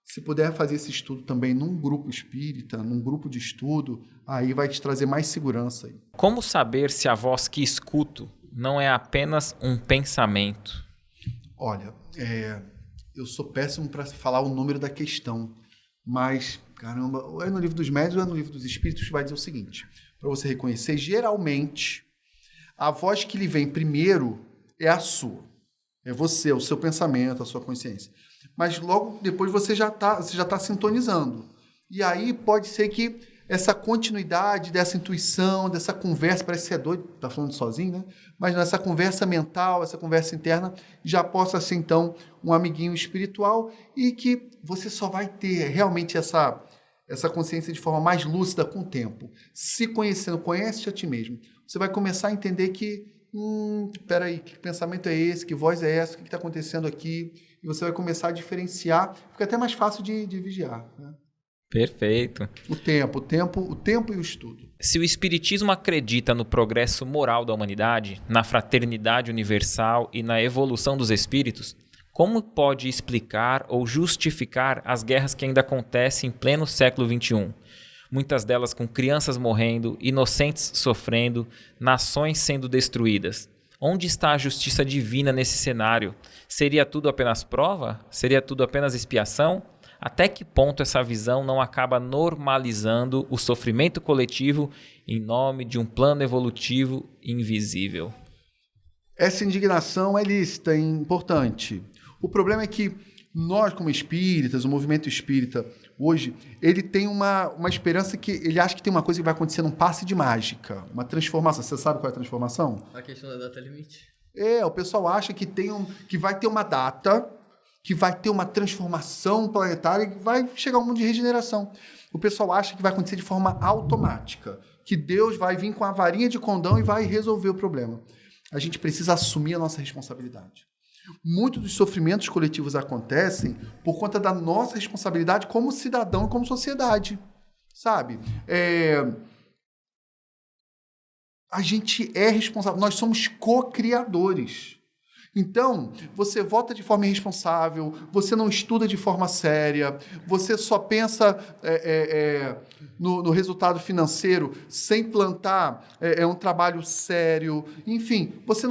Se puder fazer esse estudo também num grupo espírita, num grupo de estudo, aí vai te trazer mais segurança. Aí. Como saber se a voz que escuto não é apenas um pensamento? Olha, eu sou péssimo para falar o número da questão, mas, caramba, ou é no Livro dos Médiuns ou é no Livro dos Espíritos, vai dizer o seguinte, para você reconhecer, geralmente, a voz que lhe vem primeiro é a sua. É você, o seu pensamento, a sua consciência. Mas logo depois você já tá sintonizando. E aí pode ser que essa continuidade dessa intuição, dessa conversa, parece ser doido, tá falando sozinho, né? Mas nessa conversa mental, essa conversa interna, já possa ser, então, um amiguinho espiritual e que você só vai ter realmente essa consciência de forma mais lúcida com o tempo. Se conhecendo, conhece a ti mesmo. Você vai começar a entender que, peraí, que pensamento é esse? Que voz é essa? O que está acontecendo aqui? E você vai começar a diferenciar. Fica até mais fácil de vigiar, né? Perfeito. O tempo e o estudo. Se o Espiritismo acredita no progresso moral da humanidade, na fraternidade universal e na evolução dos espíritos, como pode explicar ou justificar as guerras que ainda acontecem em pleno século XXI? Muitas delas com crianças morrendo, inocentes sofrendo, nações sendo destruídas. Onde está a justiça divina nesse cenário? Seria tudo apenas prova? Seria tudo apenas expiação? Até que ponto essa visão não acaba normalizando o sofrimento coletivo em nome de um plano evolutivo invisível? Essa indignação é lícita, é importante. O problema é que nós, como espíritas, o movimento espírita, hoje, ele tem uma esperança que ele acha que tem uma coisa que vai acontecer num passe de mágica, uma transformação. Você sabe qual é a transformação? A questão da data limite. O pessoal acha que vai ter uma data, que vai ter uma transformação planetária e que vai chegar um mundo de regeneração. O pessoal acha que vai acontecer de forma automática, que Deus vai vir com a varinha de condão e vai resolver o problema. A gente precisa assumir a nossa responsabilidade. Muitos dos sofrimentos coletivos acontecem por conta da nossa responsabilidade como cidadão e como sociedade, sabe? A gente é responsável, nós somos co-criadores. Então, você vota de forma irresponsável, você não estuda de forma séria, você só pensa no resultado financeiro sem plantar um trabalho sério. Enfim, você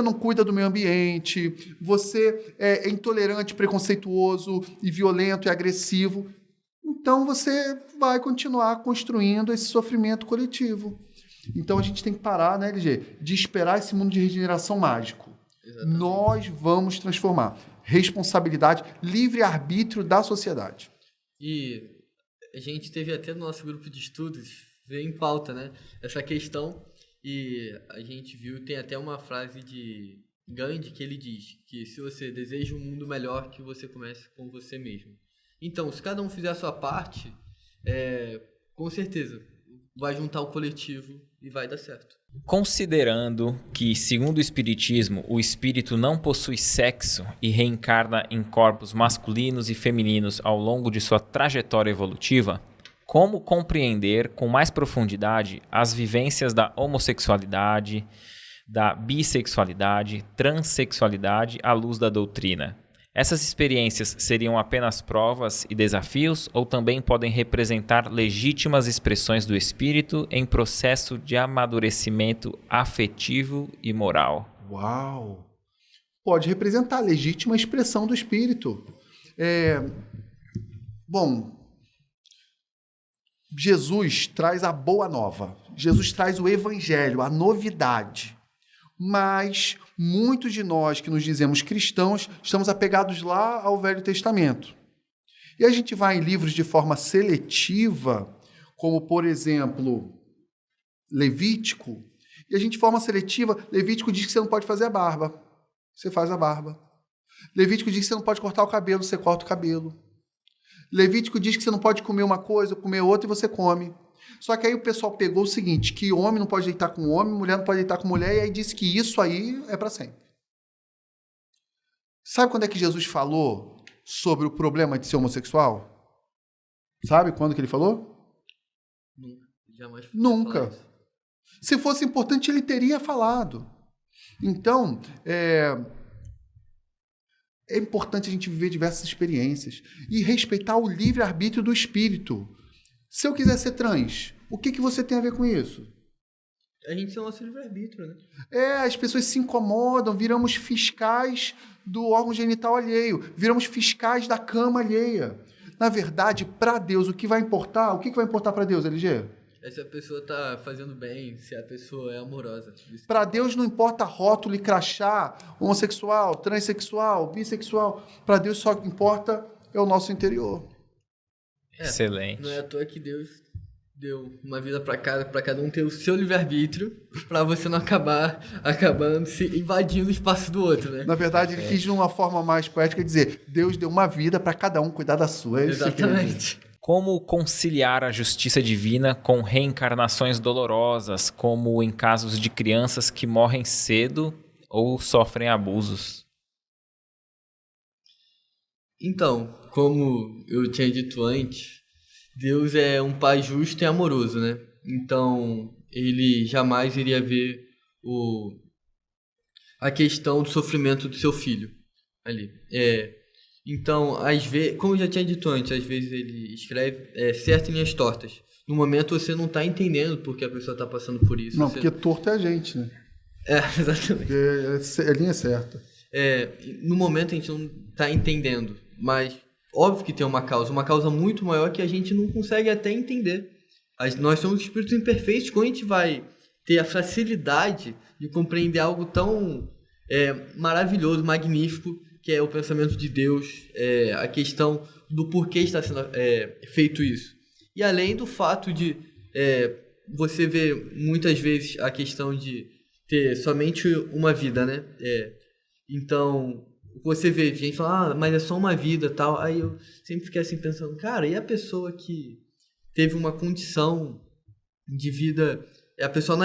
não cuida do meio ambiente, você é intolerante, preconceituoso e violento e agressivo. Então, você vai continuar construindo esse sofrimento coletivo. Então, a gente tem que parar, né, LG, de esperar esse mundo de regeneração mágico. Exatamente. Nós vamos transformar. Responsabilidade, livre-arbítrio da sociedade. E a gente teve até no nosso grupo de estudos, veio em pauta, né, essa questão, e a gente viu, tem até uma frase de Gandhi que ele diz que se você deseja um mundo melhor, que você comece com você mesmo. Então, se cada um fizer a sua parte, com certeza vai juntar o coletivo e vai dar certo. Considerando que, segundo o Espiritismo, o espírito não possui sexo e reencarna em corpos masculinos e femininos ao longo de sua trajetória evolutiva, como compreender com mais profundidade as vivências da homossexualidade, da bissexualidade, transexualidade à luz da doutrina? Essas experiências seriam apenas provas e desafios ou também podem representar legítimas expressões do espírito em processo de amadurecimento afetivo e moral? Uau! Pode representar a legítima expressão do espírito. Bom, Jesus traz a boa nova. Jesus traz o evangelho, a novidade. Mas muitos de nós que nos dizemos cristãos estamos apegados lá ao Velho Testamento. E a gente vai em livros de forma seletiva, como, por exemplo, Levítico, e a gente, de forma seletiva, Levítico diz que você não pode fazer a barba. Você faz a barba. Levítico diz que você não pode cortar o cabelo, você corta o cabelo. Levítico diz que você não pode comer uma coisa, comer outra, e você come. Só que aí o pessoal pegou o seguinte, que homem não pode deitar com homem, mulher não pode deitar com mulher, e aí disse que isso aí é para sempre. Sabe quando é que Jesus falou sobre o problema de ser homossexual? Sabe quando que ele falou? Nunca. Jamais. Nunca. Se fosse importante, ele teria falado. Então, é importante a gente viver diversas experiências e respeitar o livre-arbítrio do espírito. Se eu quiser ser trans, o que você tem a ver com isso? A gente tem o nosso livre-arbítrio, né? As pessoas se incomodam, viramos fiscais do órgão genital alheio, viramos fiscais da cama alheia. Na verdade, para Deus, o que vai importar? O que vai importar para Deus, LG? É se a pessoa tá fazendo bem, se a pessoa é amorosa. Para Deus não importa rótulo e crachá, homossexual, transexual, bissexual. Para Deus só que importa é o nosso interior. Excelente. Não é à toa que Deus deu uma vida para cada um ter o seu livre-arbítrio, para você não acabando se invadindo o espaço do outro, né? Na verdade, ele quis de uma forma mais poética dizer, Deus deu uma vida para cada um cuidar da sua. É isso que ele Exatamente. Como conciliar a justiça divina com reencarnações dolorosas, como em casos de crianças que morrem cedo ou sofrem abusos? Então, como eu tinha dito antes, Deus é um pai justo e amoroso, né? Então, ele jamais iria ver a questão do sofrimento do seu filho ali. Então, às vezes, como eu já tinha dito antes, às vezes ele escreve certo em linhas tortas. No momento você não está entendendo porque a pessoa está passando por isso. Não, porque torto é a gente, né? Exatamente. É a linha certa. No momento a gente não está entendendo, mas óbvio que tem uma causa muito maior que a gente não consegue até entender. Nós somos espíritos imperfeitos, quando a gente vai ter a facilidade de compreender algo tão maravilhoso, magnífico, que é o pensamento de Deus, a questão do porquê está sendo feito isso. E além do fato de você ver muitas vezes a questão de ter somente uma vida, né? Então, você vê gente falar, mas é só uma vida, tal. Aí eu sempre fiquei assim pensando, cara, e a pessoa que teve uma condição de vida... A pessoa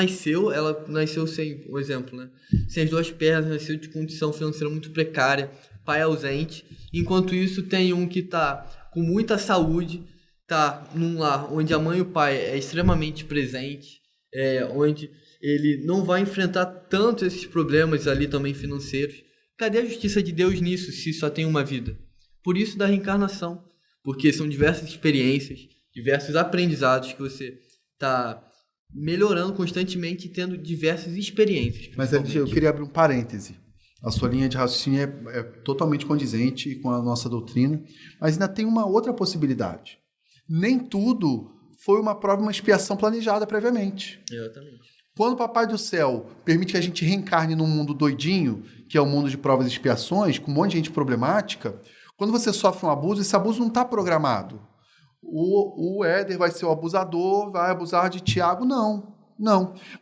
ela nasceu sem, por exemplo, né? Sem as duas pernas, nasceu de condição financeira muito precária, pai ausente. Enquanto isso, tem um que está com muita saúde, está num lar onde a mãe e o pai é extremamente presente, onde ele não vai enfrentar tanto esses problemas ali também financeiros. Cadê a justiça de Deus nisso, se só tem uma vida? Por isso da reencarnação, porque são diversas experiências, diversos aprendizados que você está melhorando constantemente e tendo diversas experiências. Mas eu queria abrir um parêntese. A sua linha de raciocínio é totalmente condizente com a nossa doutrina, mas ainda tem uma outra possibilidade. Nem tudo foi uma prova, uma expiação planejada previamente. Exatamente. Quando o Papai do Céu permite que a gente reencarne num mundo doidinho, que é o mundo de provas e expiações, com um monte de gente problemática, quando você sofre um abuso, esse abuso não está programado. O Éder vai ser o abusador, vai abusar de Tiago, não.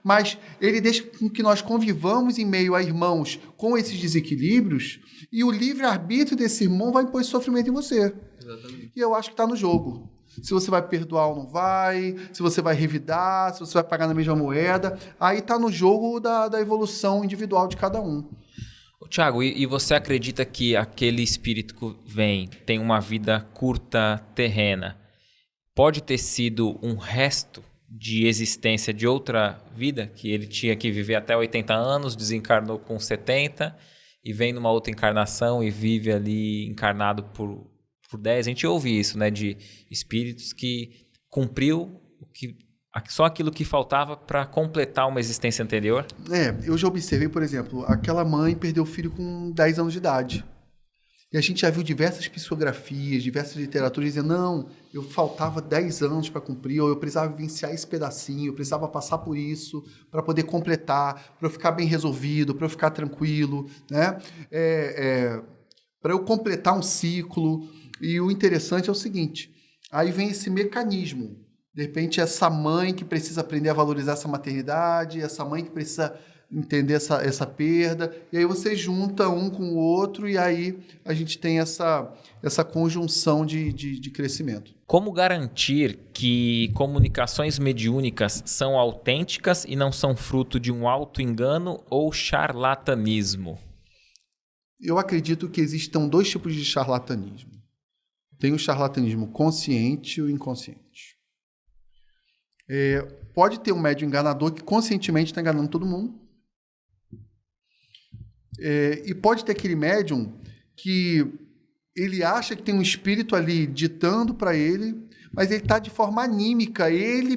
Mas ele deixa que nós convivamos em meio a irmãos com esses desequilíbrios e o livre-arbítrio desse irmão vai impor esse sofrimento em você. Exatamente. E eu acho que está no jogo. Se você vai perdoar ou não vai, se você vai revidar, se você vai pagar na mesma moeda, aí está no jogo da evolução individual de cada um. Tiago, e você acredita que aquele espírito que tem uma vida curta terrena, pode ter sido um resto de existência de outra vida, que ele tinha que viver até 80 anos, desencarnou com 70 e vem numa outra encarnação e vive ali encarnado por 10? A gente ouve isso, né, de espíritos que cumpriu só aquilo que faltava para completar uma existência anterior? Eu já observei, por exemplo, aquela mãe perdeu o filho com 10 anos de idade. E a gente já viu diversas psicografias, diversas literaturas dizendo, não, eu faltava 10 anos para cumprir, ou eu precisava vivenciar esse pedacinho, eu precisava passar por isso para poder completar, para eu ficar bem resolvido, para eu ficar tranquilo, né? Para eu completar um ciclo. E o interessante é o seguinte, aí vem esse mecanismo. De repente, essa mãe que precisa aprender a valorizar essa maternidade, essa mãe que precisa entender essa perda, e aí você junta um com o outro e aí a gente tem essa conjunção de crescimento. Como garantir que comunicações mediúnicas são autênticas e não são fruto de um auto-engano ou charlatanismo? Eu acredito que existam 2 tipos de charlatanismo. Tem o charlatanismo consciente e o inconsciente. Pode ter um médium enganador que conscientemente está enganando todo mundo. E pode ter aquele médium que ele acha que tem um espírito ali ditando para ele, mas ele está de forma anímica, ele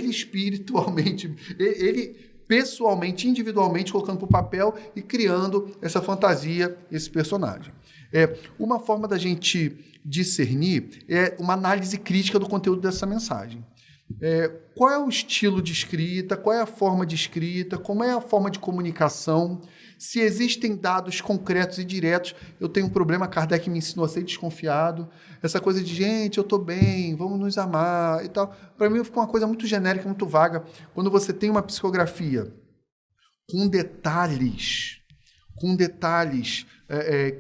espiritualmente, ele pessoalmente, individualmente, colocando para o papel e criando essa fantasia, esse personagem. Uma forma da gente discernir é uma análise crítica do conteúdo dessa mensagem. Qual é o estilo de escrita, qual é a forma de escrita, como é a forma de comunicação, Se existem dados concretos e diretos, eu tenho um problema, Kardec me ensinou a ser desconfiado. Essa coisa de, gente, eu tô bem, vamos nos amar e tal. Para mim ficou uma coisa muito genérica, muito vaga. Quando você tem uma psicografia com detalhes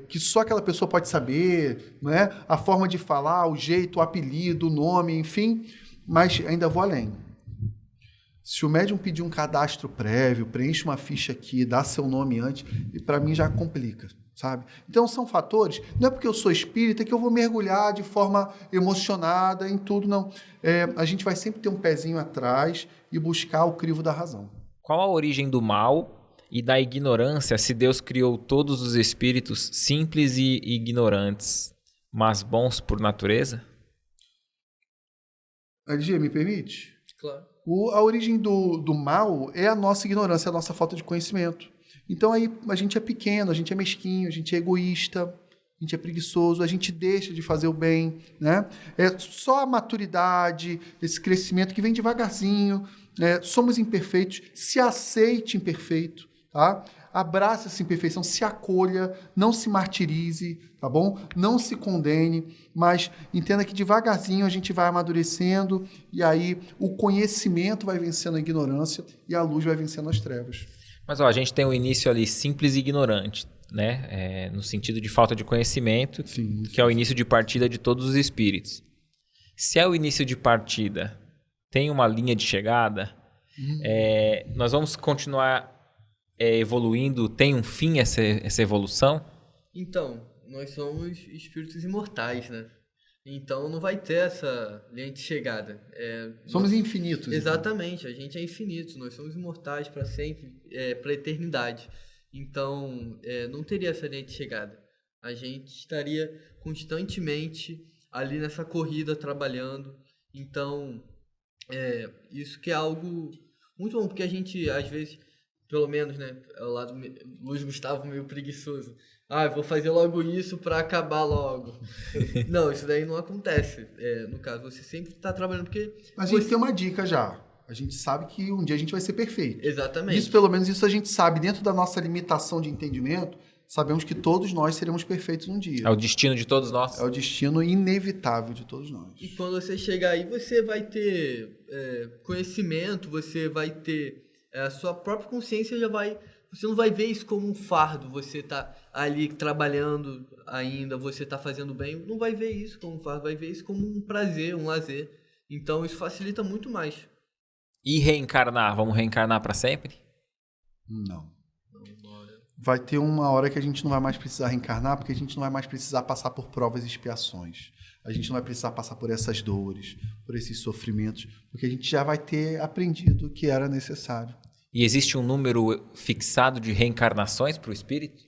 que só aquela pessoa pode saber, não é? A forma de falar, o jeito, o apelido, o nome, enfim. Mas ainda vou além. Se o médium pedir um cadastro prévio, preenche uma ficha aqui, dá seu nome antes, e para mim já complica, sabe? Então são fatores, não é porque eu sou espírita que eu vou mergulhar de forma emocionada em tudo, não. A gente vai sempre ter um pezinho atrás e buscar o crivo da razão. Qual a origem do mal e da ignorância se Deus criou todos os espíritos simples e ignorantes, mas bons por natureza? LG, me permite? Claro. A origem do mal é a nossa ignorância, a nossa falta de conhecimento. Então aí a gente é pequeno, a gente é mesquinho, a gente é egoísta, a gente é preguiçoso, a gente deixa de fazer o bem, né? É só a maturidade, esse crescimento que vem devagarzinho. Somos imperfeitos, se aceite imperfeito, tá? Abrace essa imperfeição, se acolha, não se martirize, tá bom? Não se condene, mas entenda que devagarzinho a gente vai amadurecendo e aí o conhecimento vai vencendo a ignorância e a luz vai vencendo as trevas. Mas ó, a gente tem um início ali simples e ignorante, né? No sentido de falta de conhecimento, Sim. que é o início de partida de todos os espíritos. Se é o início de partida, tem uma linha de chegada, nós vamos continuar evoluindo, tem um fim essa evolução? Então, nós somos espíritos imortais, né? Então não vai ter essa linha de chegada. Somos infinitos. Exatamente, a gente é infinito, nós somos imortais para sempre, para a eternidade. Então, não teria essa linha de chegada. A gente estaria constantemente ali nessa corrida trabalhando. Então, isso que é algo muito bom, porque a gente, às vezes, pelo menos, né, é o lado Luiz Gustavo meio preguiçoso. Eu vou fazer logo isso para acabar logo. Não, isso daí não acontece. No caso, você sempre está trabalhando porque... Mas a gente tem uma dica já. A gente sabe que um dia a gente vai ser perfeito. Exatamente. Isso, pelo menos, isso a gente sabe. Dentro da nossa limitação de entendimento, sabemos que todos nós seremos perfeitos um dia. É o destino de todos nós. É o destino inevitável de todos nós. E quando você chegar aí, você vai ter conhecimento, você vai ter... a sua própria consciência você não vai ver isso como um fardo, você tá ali trabalhando ainda, você tá fazendo bem, não vai ver isso como um fardo, vai ver isso como um prazer, um lazer. Então isso facilita muito mais. E reencarnar? Vamos reencarnar para sempre? Não. Vai ter uma hora que a gente não vai mais precisar reencarnar, porque a gente não vai mais precisar passar por provas e expiações. A gente não vai precisar passar por essas dores, por esses sofrimentos, porque a gente já vai ter aprendido o que era necessário. E existe um número fixado de reencarnações para o espírito?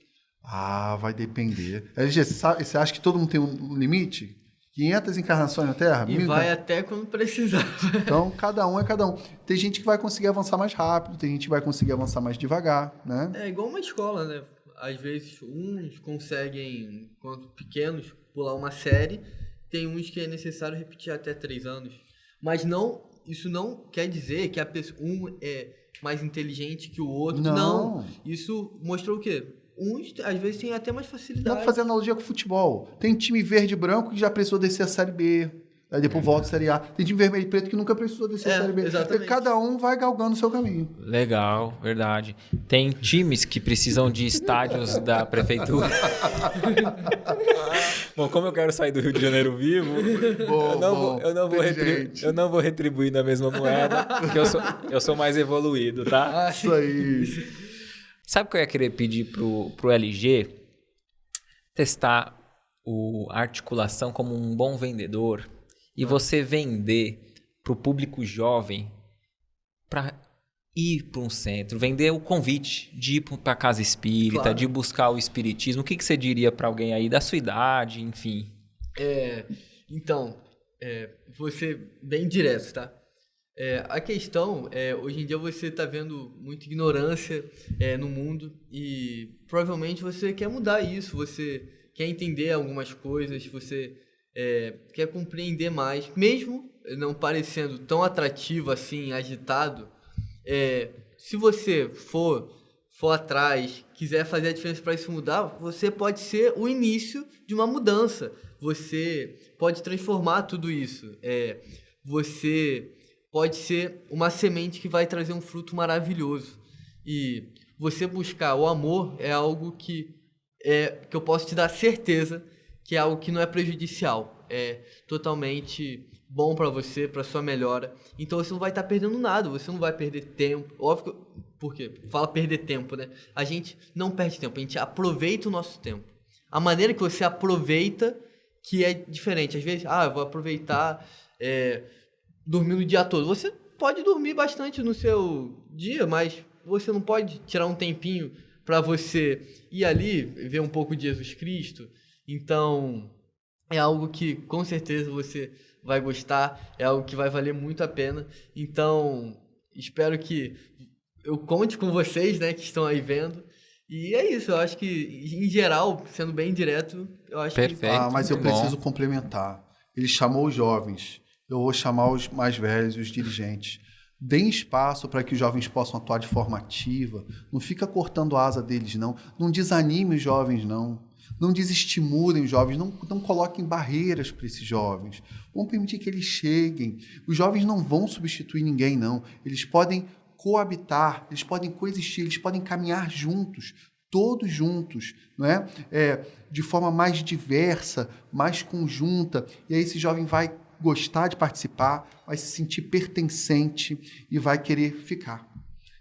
Vai depender. LG, você acha que todo mundo tem um limite? 500 encarnações na Terra? E vai até quando precisar. Então, cada um é cada um. Tem gente que vai conseguir avançar mais rápido, tem gente que vai conseguir avançar mais devagar, né? É igual uma escola, né? Às vezes, uns conseguem, quando pequenos, pular uma série. Tem uns que é necessário repetir até 3 anos. Mas isso não quer dizer que um é mais inteligente que o outro. Não. Isso mostrou o quê? Uns, às vezes, têm até mais facilidade. Dá pra fazer analogia com o futebol. Tem time verde e branco que já precisou descer a Série B. Aí depois volta a Série A. Tem time vermelho e preto que nunca precisou descer a Série B. Exatamente. Cada um vai galgando o seu caminho. Legal, verdade. Tem times que precisam de estádios da prefeitura. Bom, como eu quero sair do Rio de Janeiro vivo, eu não vou retribuir na mesma moeda, porque eu sou mais evoluído, tá? Isso aí. Sabe o que eu ia querer pedir pro LG? Testar a articulação como um bom vendedor e você vender pro público jovem para ir para um centro, vender o convite de ir para a casa espírita, claro, de buscar o espiritismo. O que você diria para alguém aí da sua idade, enfim? Então, vou ser bem direto, tá? A questão hoje em dia você está vendo muita ignorância no mundo e provavelmente você quer mudar isso, você quer entender algumas coisas, você quer compreender mais, mesmo não parecendo tão atrativo assim, agitado. Se você for for atrás, quiser fazer a diferença para isso mudar, você pode ser o início de uma mudança. Você pode transformar tudo isso. Você pode ser uma semente que vai trazer um fruto maravilhoso. E você buscar o amor é algo que eu posso te dar certeza que é algo que não é prejudicial. É totalmente bom para você, para sua melhora. Então você não vai estar perdendo nada, você não vai perder tempo. Óbvio que, por quê? Fala perder tempo, né? A gente não perde tempo, a gente aproveita o nosso tempo. A maneira que você aproveita que é diferente. Às vezes, eu vou aproveitar dormir o dia todo. Você pode dormir bastante no seu dia, mas você não pode tirar um tempinho para você ir ali, ver um pouco de Jesus Cristo. Então, é algo que com certeza você vai gostar, é algo que vai valer muito a pena. Então, espero que eu conte com vocês, né, que estão aí vendo. E é isso, eu acho que, em geral, sendo bem direto, eu acho Perfeito. que... Mas eu Muito bom. preciso complementar. Ele chamou os jovens, eu vou chamar os mais velhos, os dirigentes. Deem espaço para que os jovens possam atuar de forma ativa. Não fica cortando a asa deles, não. Não desanime os jovens, não. Não desestimulem os jovens, não coloquem barreiras para esses jovens. Vamos permitir que eles cheguem. Os jovens não vão substituir ninguém, não. Eles podem coabitar, eles podem coexistir, eles podem caminhar juntos, todos juntos, não é? De forma mais diversa, mais conjunta. E aí esse jovem vai gostar de participar, vai se sentir pertencente e vai querer ficar.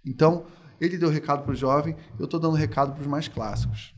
Então, ele deu recado para o jovem, eu estou dando recado para os mais clássicos.